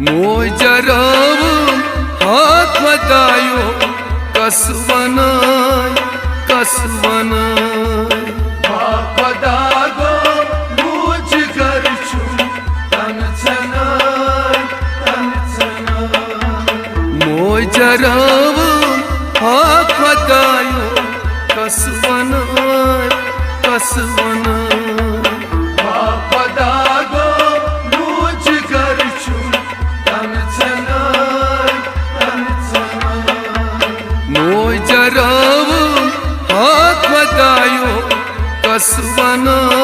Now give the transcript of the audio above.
मोय जरावम हाथ मदायो कसवनाय कसवनाय पदागो मुझ घर छु तन छनाय मोय जरावम हाथ मदायो कसवनाय कसवनाय पदागो मुझ घर छु तन छनाय मोय जरावम हाथ मदायो कसवनाय